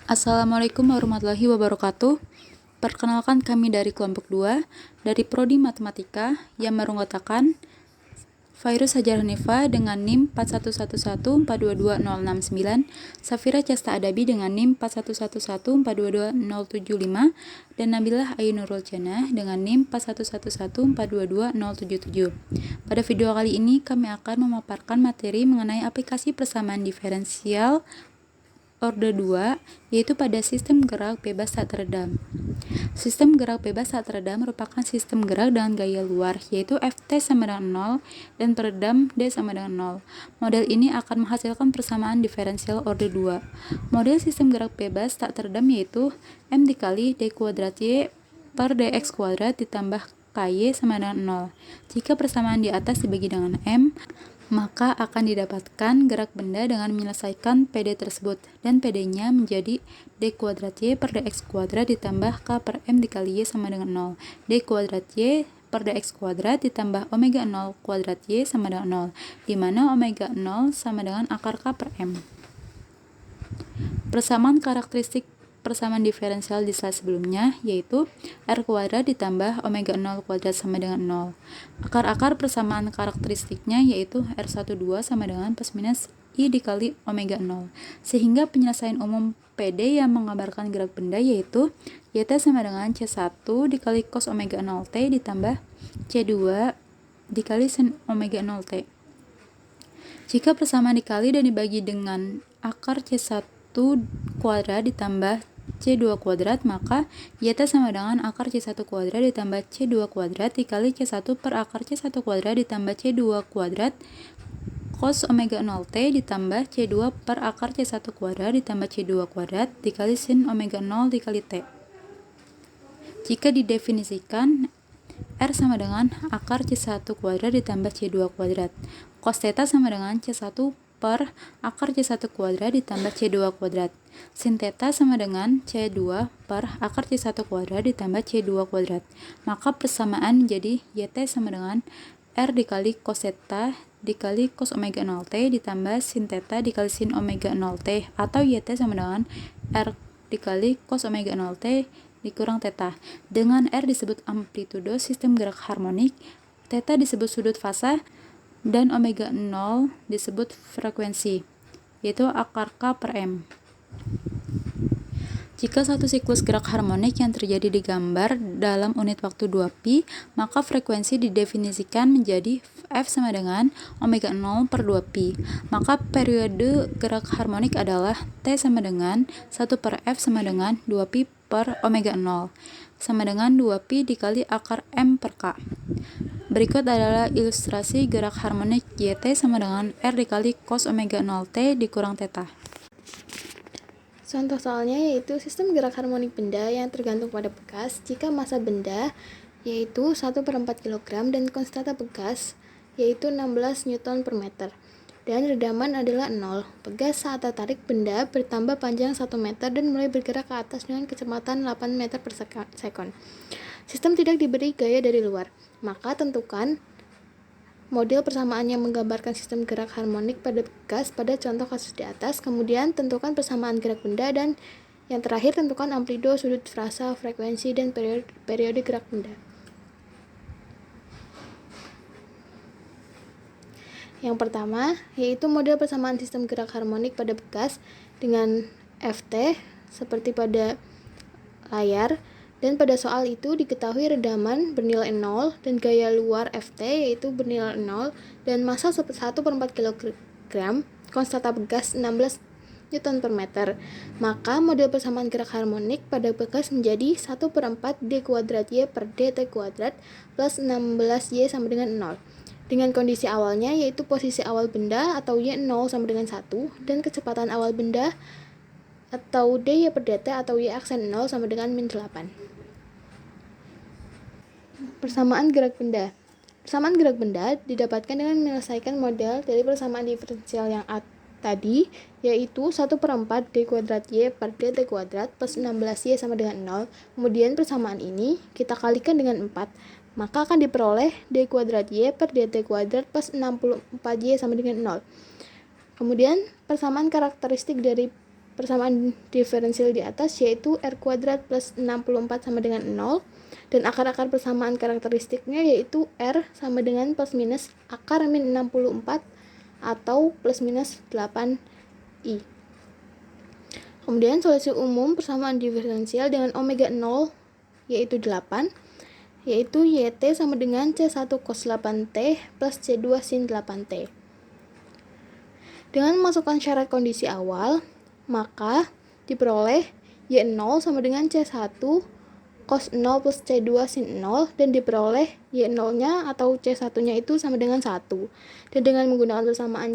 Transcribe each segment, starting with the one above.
Assalamualaikum warahmatullahi wabarakatuh. Perkenalkan kami dari kelompok 2 dari Prodi Matematika yang mengatakan Fairuz Hajar Hanifah dengan NIM 4111422069, Safira Cesta Adabi dengan NIM 4111422075, dan Nabilah Ayu Nurul Jannah dengan NIM 4111422077. Pada video kali ini kami akan memaparkan materi mengenai aplikasi persamaan diferensial Orde 2, yaitu pada sistem gerak bebas saat redam. Sistem gerak bebas saat redam merupakan sistem gerak dengan gaya luar, yaitu Ft sama dengan 0 dan peredam D sama dengan 0. Model ini akan menghasilkan persamaan diferensial orde 2. Model sistem gerak bebas tak teredam yaitu M dikali D kuadrat Y per dx kuadrat ditambah ky sama dengan 0. Jika persamaan di atas dibagi dengan M, maka akan didapatkan gerak benda dengan menyelesaikan PD tersebut, dan PD-nya menjadi D kuadrat Y per dx kuadrat ditambah K per M dikali Y sama dengan 0. D kuadrat Y per dx kuadrat ditambah omega 0 kuadrat Y sama dengan 0, di mana omega 0 sama dengan akar K per M. Persamaan karakteristik persamaan diferensial di slide sebelumnya, yaitu R kuadrat ditambah omega 0 kuadrat sama dengan 0. Akar-akar persamaan karakteristiknya yaitu R12 sama dengan plus minus I dikali omega 0. Sehingga penyelesaian umum PD yang menggambarkan gerak benda yaitu YT sama dengan C1 dikali cos omega 0T ditambah C2 dikali sin omega 0T. Jika persamaan dikali dan dibagi dengan akar C1 kuadrat ditambah C2 kuadrat, maka YT sama dengan akar C1 kuadrat ditambah C2 kuadrat dikali C1 per akar C1 kuadrat ditambah C2 kuadrat cos omega 0T ditambah C2 per akar C1 kuadrat ditambah C2 kuadrat dikali sin omega 0 dikali T. Jika didefinisikan, R sama dengan akar C1 kuadrat ditambah C2 kuadrat. Cos theta sama dengan C1 per akar C1 kuadrat ditambah C2 kuadrat. Sin theta sama dengan C2 per akar C1 kuadrat ditambah C2 kuadrat. Maka persamaan menjadi YT sama dengan R dikali cos theta dikali cos omega 0T ditambah sin theta dikali sin omega 0T, atau YT sama dengan R dikali cos omega 0T dikurang theta. Dengan R disebut amplitudo sistem gerak harmonik, theta disebut sudut fasa, dan omega 0 disebut frekuensi, yaitu akar K per M. Jika satu siklus gerak harmonik yang terjadi digambar dalam unit waktu 2π, maka frekuensi didefinisikan menjadi F sama dengan omega 0 per 2π. Maka periode gerak harmonik adalah T sama dengan 1 per F sama dengan 2π per omega 0, sama dengan 2π dikali akar M per K. Berikut adalah ilustrasi gerak harmonik YT sama dengan R dikali cos omega 0T dikurang theta. Contoh soalnya yaitu sistem gerak harmonik benda yang tergantung pada bekas jika massa benda yaitu 1 per 4 kg dan konstanta bekas yaitu 16 Newton per meter. Dan redaman adalah 0. Bekas saat tertarik benda bertambah panjang 1 meter dan mulai bergerak ke atas dengan kecepatan 8 meter per sekon. Sistem tidak diberi gaya dari luar. Maka tentukan model persamaan yang menggambarkan sistem gerak harmonik pada bekas pada contoh kasus di atas, kemudian tentukan persamaan gerak benda, dan yang terakhir tentukan amplitudo, sudut fasa, frekuensi, dan periode gerak benda. Yang pertama, yaitu model persamaan sistem gerak harmonik pada bekas dengan Ft seperti pada layar, dan pada soal itu diketahui redaman bernilai 0 dan gaya luar Ft yaitu bernilai 0 dan massa 1 per 4 kg, konstanta bekas 16 Newton per meter. Maka model persamaan gerak harmonik pada bekas menjadi 1 per 4 D kuadrat Y per dt kuadrat plus 16 Y sama dengan 0. Dengan kondisi awalnya yaitu posisi awal benda atau Y 0 sama dengan 1 dan kecepatan awal benda atau dy per dt atau y aksen 0 sama dengan min 8. Persamaan gerak benda. Persamaan gerak benda didapatkan dengan menyelesaikan model dari persamaan diferensial yang tadi, yaitu 1 per 4 d kuadrat y per dt kuadrat plus 16y sama dengan 0. Kemudian persamaan ini kita kalikan dengan 4, maka akan diperoleh d kuadrat y per dt kuadrat plus 64y sama dengan 0. Kemudian persamaan karakteristik dari persamaan diferensial di atas, yaitu R kuadrat plus 64 sama dengan 0, dan akar-akar persamaan karakteristiknya yaitu R sama dengan plus minus akar min 64 atau plus minus 8I. Kemudian solusi umum persamaan diferensial dengan omega 0 yaitu 8, yaitu YT sama dengan C1 cos 8T plus C2 sin 8T. Dengan memasukkan syarat kondisi awal, maka diperoleh Y0 sama dengan C1 cos 0 plus C2 sin 0, dan diperoleh Y0-nya atau C1-nya itu sama dengan 1. Dan dengan menggunakan persamaan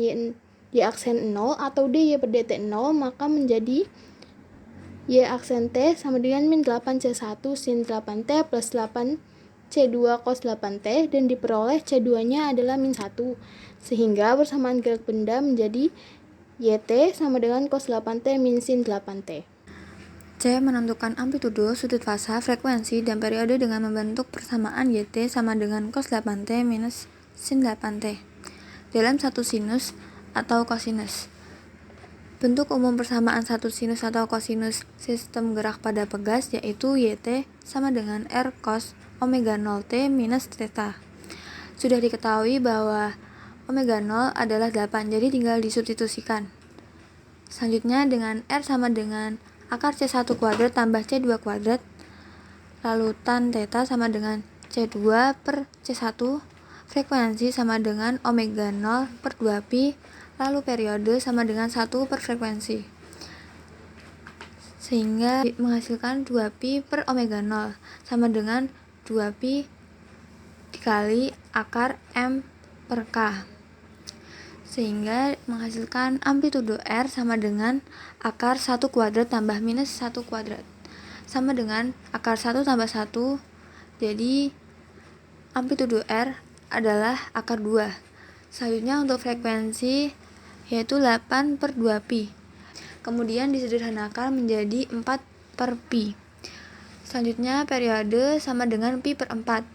Y aksen 0 atau dy per dt 0, maka menjadi Y aksen T sama dengan min 8C1 sin 8T plus 8C2 cos 8T, dan diperoleh C2-nya adalah min 1. Sehingga persamaan gerak benda menjadi YT sama dengan cos 8T min sin 8T. C. Menentukan amplitudo, sudut fasa, frekuensi, dan periode dengan membentuk persamaan YT sama dengan cos 8T minus sin 8T dalam satu sinus atau kosinus. Bentuk umum persamaan satu sinus atau kosinus sistem gerak pada pegas yaitu YT sama dengan R cos omega 0T minus theta. Sudah diketahui bahwa omega 0 adalah 8, jadi tinggal disubstitusikan. Selanjutnya dengan R sama dengan akar C1 kuadrat tambah C2 kuadrat, lalu tan theta sama dengan C2 per C1, frekuensi sama dengan omega 0 per 2pi, lalu periode sama dengan 1 per frekuensi, sehingga menghasilkan 2pi per omega 0 sama dengan 2pi dikali akar M per K, sehingga menghasilkan amplitudo R sama dengan akar 1 kuadrat tambah minus 1 kuadrat sama dengan akar 1 tambah 1, jadi amplitudo R adalah akar 2. Selanjutnya untuk frekuensi yaitu 8 per 2pi, kemudian disederhanakan menjadi 4 per pi. Selanjutnya periode sama dengan pi per 4,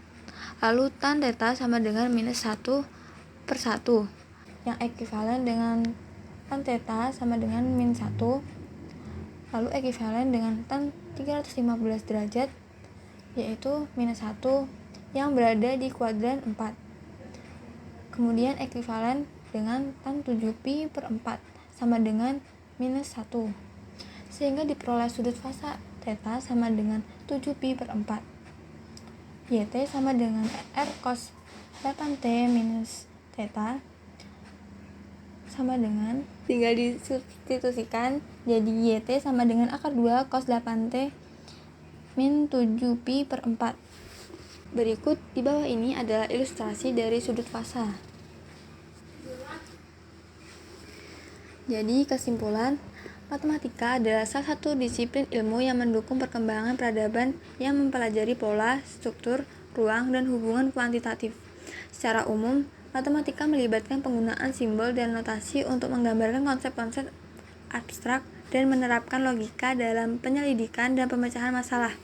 lalu tan theta sama dengan minus 1 per 1, yang ekuivalen dengan tan theta sama dengan min 1, lalu ekuivalen dengan tan 315 derajat yaitu minus 1 yang berada di kuadran 4, kemudian ekuivalen dengan tan 7pi per 4 sama dengan minus 1, sehingga diperoleh sudut fasa theta sama dengan 7pi per 4. YT sama dengan R cos 8T minus theta sama dengan, tinggal disubstitusikan, jadi YT sama dengan akar 2 cos 8T min 7pi per 4. Berikut di bawah ini adalah ilustrasi dari sudut fasa. Jadi kesimpulan, matematika adalah salah satu disiplin ilmu yang mendukung perkembangan peradaban yang mempelajari pola, struktur, ruang, dan hubungan kuantitatif. Secara umum, matematika melibatkan penggunaan simbol dan notasi untuk menggambarkan konsep-konsep abstrak dan menerapkan logika dalam penyelidikan dan pemecahan masalah.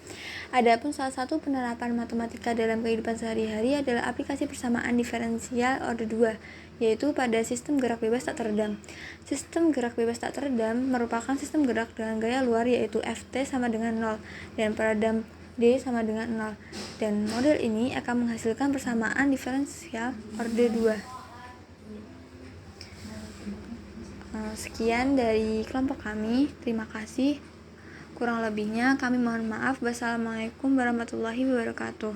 Adapun salah satu penerapan matematika dalam kehidupan sehari-hari adalah aplikasi persamaan diferensial order 2, yaitu pada sistem gerak bebas tak teredam. Sistem gerak bebas tak teredam merupakan sistem gerak dengan gaya luar yaitu Ft sama dengan 0 dan peredam D sama dengan 0, dan model ini akan menghasilkan persamaan diferensial order 2. Sekian dari kelompok kami, terima kasih. Kurang lebihnya kami mohon maaf. Wassalamualaikum warahmatullahi wabarakatuh.